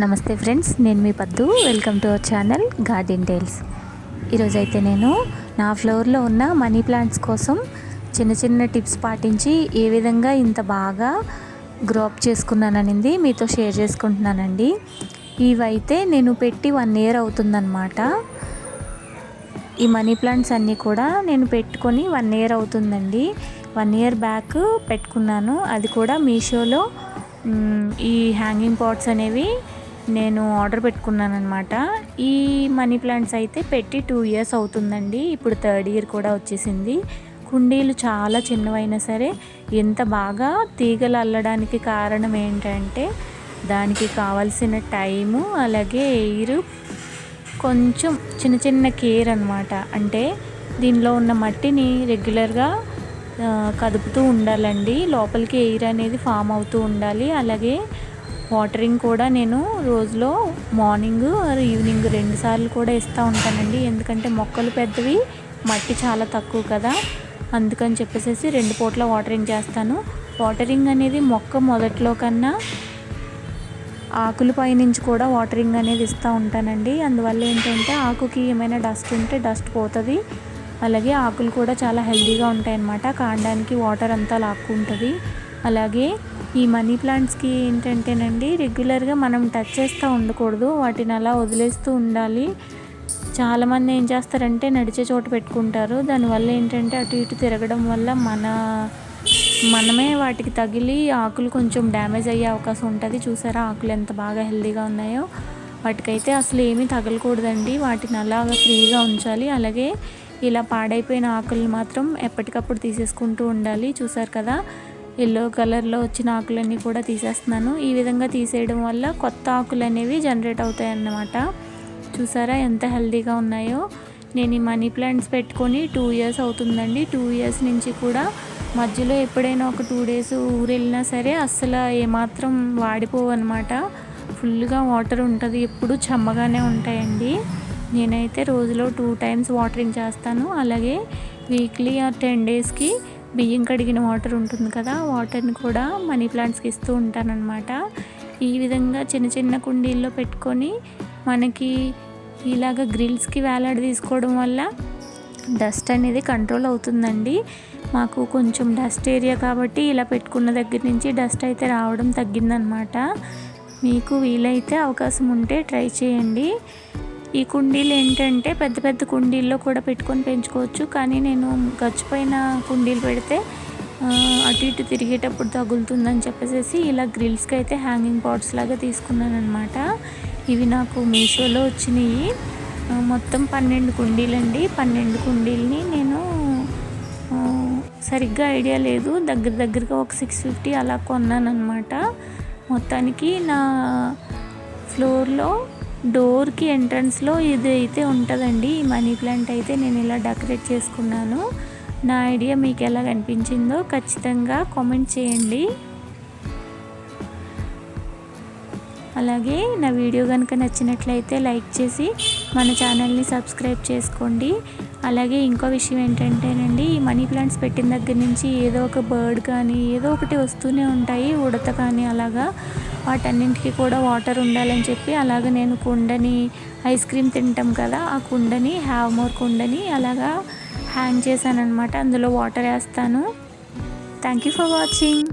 నమస్తే ఫ్రెండ్స్, నేను మీ పద్దు. Welcome to our channel garden tiles. ఈరోజైతే నేను నా ఫ్లోర్లో ఉన్న మనీ ప్లాంట్స్ కోసం చిన్న చిన్న టిప్స్ పాటించి ఏ విధంగా ఇంత బాగా గ్రోప్ చేసుకున్నాననింది మీతో షేర్ చేసుకుంటున్నానండి. ఇవైతే నేను పెట్టి 1 year అవుతుందన్నమాట. ఈ మనీ ప్లాంట్స్ అన్నీ కూడా నేను పెట్టుకొని 1 year అవుతుందండి. 1 year బ్యాక్ పెట్టుకున్నాను. అది కూడా మీషోలో ఈ హ్యాంగింగ్ పాట్స్ అనేవి నేను ఆర్డర్ పెట్టుకున్నాను అనమాట. ఈ మనీ ప్లాంట్స్ అయితే పెట్టి 2 years అవుతుందండి. ఇప్పుడు 3rd year కూడా వచ్చేసింది. కుండీలు చాలా చిన్నవైనా సరే ఎంత బాగా తీగలు అల్లడానికి కారణం ఏంటంటే దానికి కావాల్సిన టైము, అలాగే ఎయిర్, కొంచెం చిన్న చిన్న కేర్ అనమాట. అంటే దీనిలో ఉన్న మట్టిని రెగ్యులర్గా కదుపుతూ ఉండాలండి. లోపలికి ఎయిర్ అనేది ఫామ్ అవుతూ ఉండాలి. అలాగే వాటరింగ్ కూడా నేను రోజులో మార్నింగ్ ఈవినింగ్ 2 సార్లు కూడా ఇస్తూ ఉంటానండి. ఎందుకంటే మొక్కలు పెద్దవి, మట్టి చాలా తక్కువ కదా, అందుకని చెప్పేసి 2 పూట్ల వాటరింగ్ చేస్తాను. వాటరింగ్ అనేది మొక్క మొదట్లో కన్నా ఆకుల పైనుంచి కూడా వాటరింగ్ అనేది ఇస్తూ ఉంటానండి. అందువల్ల ఏంటంటే ఆకుకి ఏమైనా డస్ట్ ఉంటే డస్ట్ పోతుంది. అలాగే ఆకులు కూడా చాలా హెల్తీగా ఉంటాయి అన్నమాట. కాండానికి వాటర్ అంతా లాక్కుంటుంది. అలాగే ఈ మనీ ప్లాంట్స్కి ఏంటంటేనండి రెగ్యులర్గా మనం టచ్ చేస్తూ ఉండకూడదు, వాటిని అలా వదిలేస్తూ ఉండాలి. చాలామంది ఏం చేస్తారంటే నడిచే చోట పెట్టుకుంటారు. దానివల్ల ఏంటంటే అటు ఇటు తిరగడం వల్ల మనమే వాటికి తగిలి ఆకులు కొంచెం డ్యామేజ్ అయ్యే అవకాశం ఉంటుంది. చూసారా ఆకులు ఎంత బాగా హెల్తీగా ఉన్నాయో. వాటికైతే అసలు ఏమీ తగలకూడదండి, వాటిని అలాగా ఫ్రీగా ఉంచాలి. అలాగే ఇలా పాడైపోయిన ఆకులు మాత్రం ఎప్పటికప్పుడు తీసేసుకుంటూ ఉండాలి. చూసారు కదా, ఎల్లో కలర్లో వచ్చిన ఆకులన్నీ కూడా తీసేస్తున్నాను. ఈ విధంగా తీసేయడం వల్ల కొత్త ఆకులు అనేవి జనరేట్ అవుతాయి అన్నమాట. చూసారా ఎంత హెల్తీగా ఉన్నాయో. నేను ఈ మనీ ప్లాంట్స్ పెట్టుకొని 2 years అవుతుందండి. 2 years నుంచి కూడా మధ్యలో ఎప్పుడైనా ఒక 2 days ఊరు వెళ్ళినా సరే అస్సలు ఏమాత్రం వాడిపోవు అనమాట. ఫుల్గా వాటర్ ఉంటుంది, ఎప్పుడు చెమ్మగానే ఉంటాయండి. నేనైతే రోజులో 2 times వాటరింగ్ చేస్తాను. అలాగే వీక్లీ 10 daysకి బియ్యం కడిగిన వాటర్ ఉంటుంది కదా, వాటర్ని కూడా మనీ ప్లాంట్స్కి ఇస్తూ ఉంటానన్నమాట. ఈ విధంగా చిన్న చిన్న కుండీల్లో పెట్టుకొని మనకి ఇలాగ గ్రిల్స్కి వేలాడి తీసుకోవడం వల్ల డస్ట్ అనేది కంట్రోల్ అవుతుందండి. మాకు కొంచెం డస్ట్ ఏరియా కాబట్టి ఇలా పెట్టుకున్న దగ్గర నుంచి డస్ట్ అయితే రావడం తగ్గిందనమాట. మీకు వీలైతే అవకాశం ఉంటే ట్రై చేయండి. ఈ కుండీలు ఏంటంటే పెద్ద పెద్ద కుండీల్లో కూడా పెట్టుకొని పెంచుకోవచ్చు. కానీ నేను గచ్చిపోయిన కుండీలు పెడితే అటు ఇటు తిరిగేటప్పుడు తగులుతుందని చెప్పేసి ఇలా గ్రిల్స్కి అయితే హ్యాంగింగ్ పాట్స్ లాగా తీసుకున్నాను అనమాట. ఇవి నాకు మీషోలో వచ్చినాయి. మొత్తం 12 కుండీలండి. 12 కుండీలని నేను సరిగ్గా ఐడియా లేదు, దగ్గరగా ఒక 650 అలా కొన్నాను అనమాట. మొత్తానికి నా ఫ్లోర్లో డోర్కి ఎంట్రన్స్లో ఇది అయితే ఉంటుందండి. ఈ మనీ ప్లాంట్ అయితే నేను ఇలా డెకరేట్ చేసుకున్నాను. నా ఐడియా మీకు ఎలా అనిపించిందో ఖచ్చితంగా కామెంట్ చేయండి. అలాగే నా వీడియో కనుక నచ్చినట్లయితే లైక్ చేసి మన ఛానల్ని సబ్స్క్రైబ్ చేసుకోండి. అలాగే ఇంకో విషయం ఏంటంటేనండి, ఈ మనీ ప్లాంట్స్ పెట్టిన దగ్గర నుంచి ఏదో ఒక బర్డ్ కానీ ఏదో ఒకటి వస్తూనే ఉంటాయి, ఉడత కానీ. అలాగా వాటన్నింటికి కూడా వాటర్ ఉండాలని చెప్పి అలాగ నేను కుండని, ఐస్ క్రీమ్ తింటాం కదా ఆ కుండని, హ్యావ్ మోర్ కుండని అలాగా హ్యాంగ్ చేశాను అనమాట. అందులో వాటర్ వేస్తాను. Thank you for watching.